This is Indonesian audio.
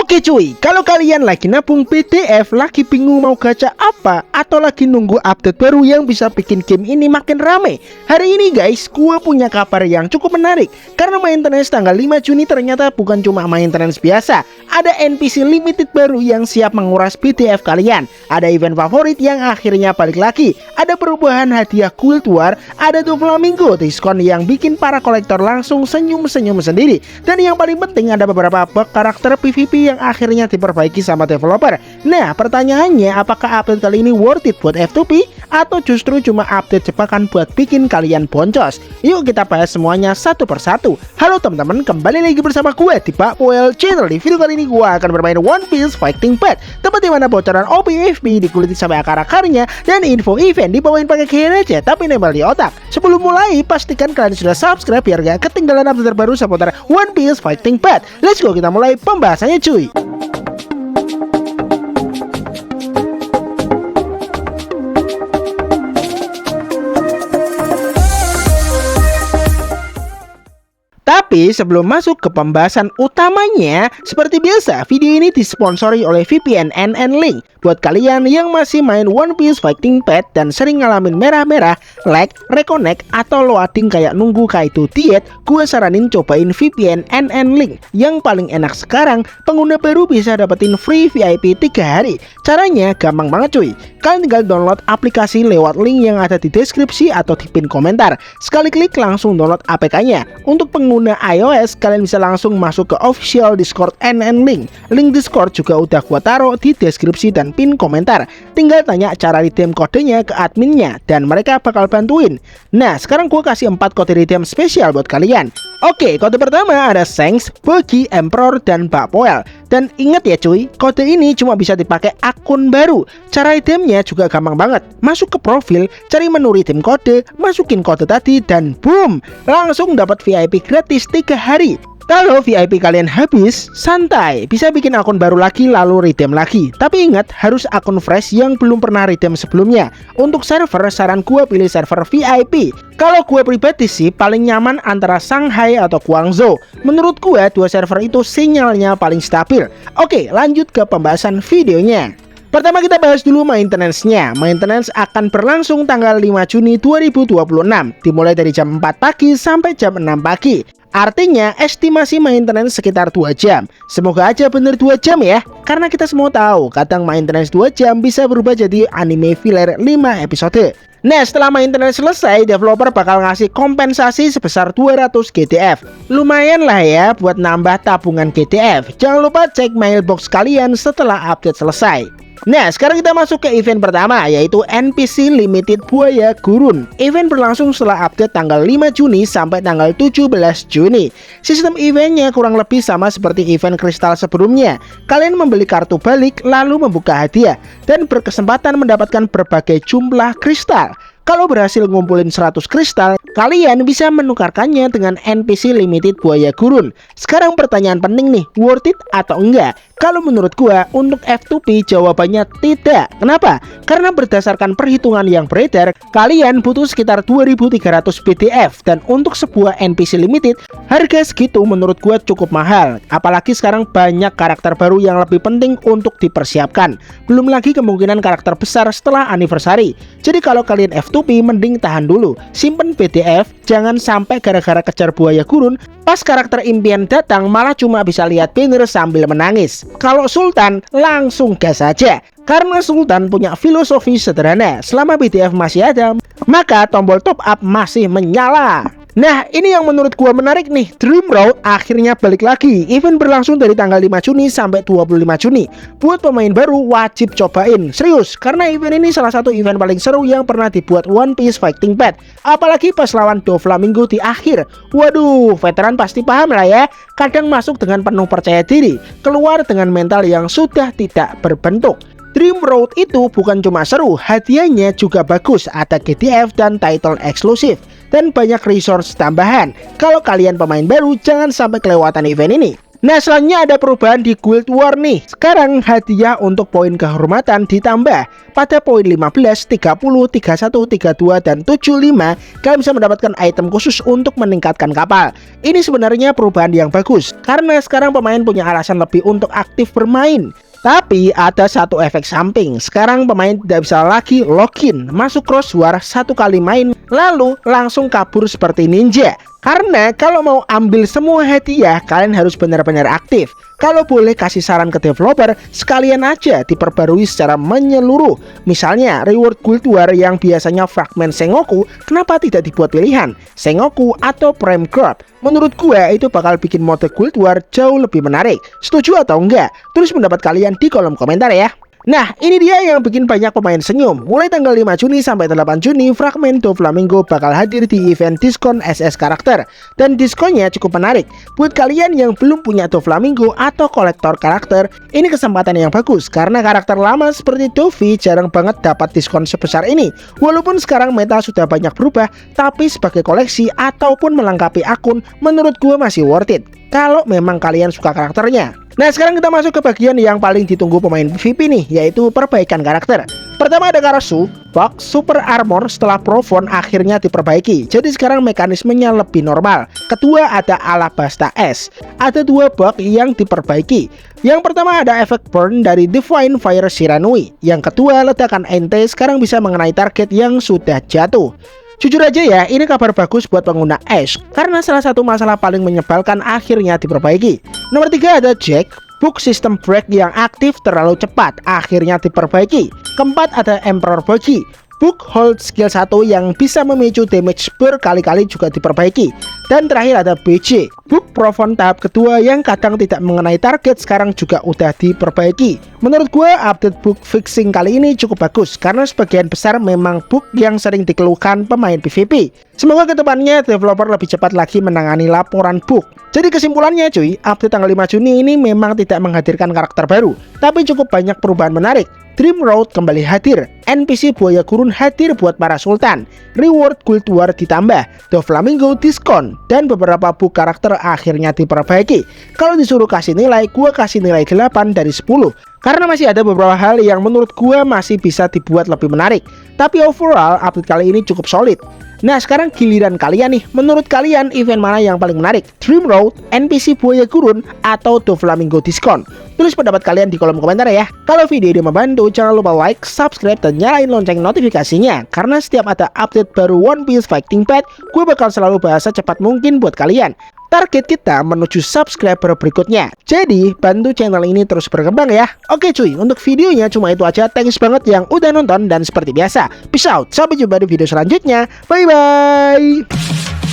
Oke cuy, kalau kalian lagi nabung BDF, lagi bingung mau gacha apa, atau lagi nunggu update baru yang bisa bikin game ini makin rame, hari ini guys, gua punya kabar yang cukup menarik. Karena maintenance tanggal 5 Juni ternyata bukan cuma maintenance biasa, ada NPC limited baru yang siap menguras BDF kalian. Ada event favorit yang akhirnya balik lagi, ada perubahan hadiah Guild War, ada Doflamingo diskon yang bikin para kolektor langsung senyum-senyum sendiri. Dan yang paling penting ada beberapa bug karakter PvP yang akhirnya diperbaiki sama developer. Nah, pertanyaannya, apakah update kali ini worth it buat F2P atau justru cuma update jebakan buat bikin kalian boncos? Yuk kita bahas semuanya satu persatu. Halo teman-teman, kembali lagi bersama gue di Pak Poel Channel. Di video kali ini gue akan bermain One Piece Fighting Path, tempat dimana bocoran OP/FP dikuliti sampai akar-akarnya dan info event dibawain pakai kira aja tapi nempel di otak. Sebelum mulai, pastikan kalian sudah subscribe biar gak ketinggalan update terbaru seputar One Piece Fighting Path. Let's go, kita mulai pembahasannya cuy. Tapi sebelum masuk ke pembahasan utamanya, seperti biasa video ini disponsori oleh VPN NN Link. Buat kalian yang masih main One Piece Fighting Path dan sering ngalamin merah-merah, lag, reconnect, atau loading kayak nunggu Kaido diet, gue saranin cobain VPN NN Link. Yang paling enak sekarang, pengguna baru bisa dapetin free VIP 3 hari. Caranya gampang banget cuy. Kalian tinggal download aplikasi lewat link yang ada di deskripsi atau di pin komentar. Sekali klik langsung download APK-nya. Untuk pengguna iOS, kalian bisa langsung masuk ke official Discord NN Link. Link Discord juga udah gua taruh di deskripsi dan pin komentar. Tinggal tanya cara redeem kodenya ke adminnya dan mereka bakal bantuin. Nah, sekarang gua kasih 4 kode redeem spesial buat kalian. Oke, kode pertama ada Shanks, Buggy, Emperor, dan Pak Poel. Dan ingat ya cuy, kode ini cuma bisa dipakai akun baru. Cara redeemnya juga gampang banget. Masuk ke profil, cari menu redeem kode, masukin kode tadi, dan boom, langsung dapat VIP gratis 3 hari. Kalau VIP kalian habis, santai, bisa bikin akun baru lagi lalu redeem lagi. Tapi ingat, harus akun fresh yang belum pernah redeem sebelumnya. Untuk server, saran gue pilih server VIP. Kalau gue pribadi sih paling nyaman antara Shanghai atau Guangzhou. Menurut gue dua server itu sinyalnya paling stabil. Oke, lanjut ke pembahasan videonya. Pertama kita bahas dulu maintenance-nya. Maintenance akan berlangsung tanggal 5 Juni 2026, dimulai dari jam 4 pagi sampai jam 6 pagi. Artinya estimasi maintenance sekitar 2 jam. Semoga aja bener 2 jam ya. Karena kita semua tahu kadang maintenance 2 jam bisa berubah jadi anime filler 5 episode. Nah, setelah maintenance selesai, developer bakal ngasih kompensasi sebesar 200 GTF. Lumayan lah ya buat nambah tabungan GTF. Jangan lupa cek mailbox kalian setelah update selesai. Nah, sekarang kita masuk ke event pertama, yaitu NPC Limited Buaya Gurun. Event berlangsung setelah update tanggal 5 Juni sampai tanggal 17 Juni. Sistem eventnya kurang lebih sama seperti event kristal sebelumnya. Kalian membeli kartu balik lalu membuka hadiah dan berkesempatan mendapatkan berbagai jumlah kristal. Kalau berhasil ngumpulin 100 kristal, kalian bisa menukarkannya dengan NPC Limited Buaya Gurun. Sekarang pertanyaan penting nih, worth it atau enggak? Kalau menurut gua, untuk F2P jawabannya tidak. Kenapa? Karena berdasarkan perhitungan yang beredar, kalian butuh sekitar 2300 BDF. Dan untuk sebuah NPC Limited, harga segitu menurut gua cukup mahal. Apalagi sekarang banyak karakter baru yang lebih penting untuk dipersiapkan. Belum lagi kemungkinan karakter besar setelah anniversary. Jadi kalau kalian F2P mending tahan dulu, simpen BDF, jangan sampai gara-gara kejar buaya gurun pas karakter impian datang malah cuma bisa lihat banner sambil menangis. Kalau Sultan langsung gas aja, karena Sultan punya filosofi sederhana, selama BDF masih ada maka tombol top up masih menyala. Nah, ini yang menurut gua menarik nih. Dream Road akhirnya balik lagi. Event berlangsung dari tanggal 5 Juni sampai 25 Juni. Buat pemain baru wajib cobain. Serius, karena event ini salah satu event paling seru yang pernah dibuat One Piece Fighting Path. Apalagi pas lawan Doflamingo di akhir. Waduh, veteran pasti paham lah ya. Kadang masuk dengan penuh percaya diri, keluar dengan mental yang sudah tidak berbentuk. Dream Road itu bukan cuma seru, hadiahnya juga bagus. Ada GTF dan title eksklusif dan banyak resource tambahan. Kalau kalian pemain baru, jangan sampai kelewatan event ini. Nah, selanjutnya ada perubahan di Guild War nih. Sekarang hadiah untuk poin kehormatan ditambah. Pada poin 15, 30, 31, 32, dan 75, kalian bisa mendapatkan item khusus untuk meningkatkan kapal. Ini sebenarnya perubahan yang bagus, karena sekarang pemain punya alasan lebih untuk aktif bermain. Tapi ada satu efek samping. Sekarang pemain tidak bisa lagi login, masuk cross war satu kali main, lalu langsung kabur seperti ninja. Karena kalau mau ambil semua hadiah, kalian harus benar-benar aktif. Kalau boleh kasih saran ke developer, sekalian aja diperbarui secara menyeluruh. Misalnya reward Guild War yang biasanya fragmen Sengoku, kenapa tidak dibuat pilihan Sengoku atau Prime Crop? Menurut gue itu bakal bikin mode Guild War jauh lebih menarik. Setuju atau enggak? Tulis pendapat kalian di kolom komentar ya. Nah, ini dia yang bikin banyak pemain senyum. Mulai tanggal 5 Juni sampai 8 Juni, fragmen Doflamingo bakal hadir di event diskon SS karakter. Dan diskonnya cukup menarik. Buat kalian yang belum punya Doflamingo atau kolektor karakter, ini kesempatan yang bagus. Karena karakter lama seperti Dovi jarang banget dapat diskon sebesar ini. Walaupun sekarang meta sudah banyak berubah, tapi sebagai koleksi ataupun melengkapi akun, menurut gue masih worth it. Kalau memang kalian suka karakternya. Nah, sekarang kita masuk ke bagian yang paling ditunggu pemain PvP nih, yaitu perbaikan karakter. Pertama ada Karasu, bug Super Armor setelah Provon akhirnya diperbaiki. Jadi sekarang mekanismenya lebih normal. Kedua ada Alabasta S. Ada dua bug yang diperbaiki. Yang pertama ada efek burn dari Divine Fire Shiranui. Yang kedua ledakan ente sekarang bisa mengenai target yang sudah jatuh. Jujur aja ya, ini kabar bagus buat pengguna Ash, karena salah satu masalah paling menyebalkan akhirnya diperbaiki. Nomor 3 ada Jack, bug sistem break yang aktif terlalu cepat, akhirnya diperbaiki. Keempat ada Emperor Bogi, bug hold skill 1 yang bisa memicu damage berkali-kali juga diperbaiki. Dan terakhir ada BJ, bug Provon tahap kedua yang kadang tidak mengenai target sekarang juga udah diperbaiki. Menurut gue update bug fixing kali ini cukup bagus, karena sebagian besar memang bug yang sering dikeluhkan pemain PvP. Semoga kedepannya developer lebih cepat lagi menangani laporan bug. Jadi kesimpulannya cuy, update tanggal 5 Juni ini memang tidak menghadirkan karakter baru, tapi cukup banyak perubahan menarik. Dream Road kembali hadir, NPC Buaya Gurun hadir buat para sultan, reward Guild War ditambah, Doflamingo diskon, dan beberapa bug karakter akhirnya diperbaiki. Kalau disuruh kasih nilai, gua kasih nilai 8 dari 10. Karena masih ada beberapa hal yang menurut gua masih bisa dibuat lebih menarik. Tapi overall update kali ini cukup solid. Nah, sekarang giliran kalian nih. Menurut kalian event mana yang paling menarik? Dream Road, NPC Buaya Gurun, atau Doflamingo diskon? Tulis pendapat kalian di kolom komentar ya. Kalau video ini membantu, jangan lupa like, subscribe, dan nyalain lonceng notifikasinya. Karena setiap ada update baru One Piece Fighting Path, gue bakal selalu bahas secepat mungkin buat kalian. Target kita menuju subscriber berikutnya. Jadi bantu channel ini terus berkembang ya. Oke cuy, untuk videonya cuma itu aja. Thanks banget yang udah nonton, dan seperti biasa, peace out. Sampai jumpa di video selanjutnya. Bye bye.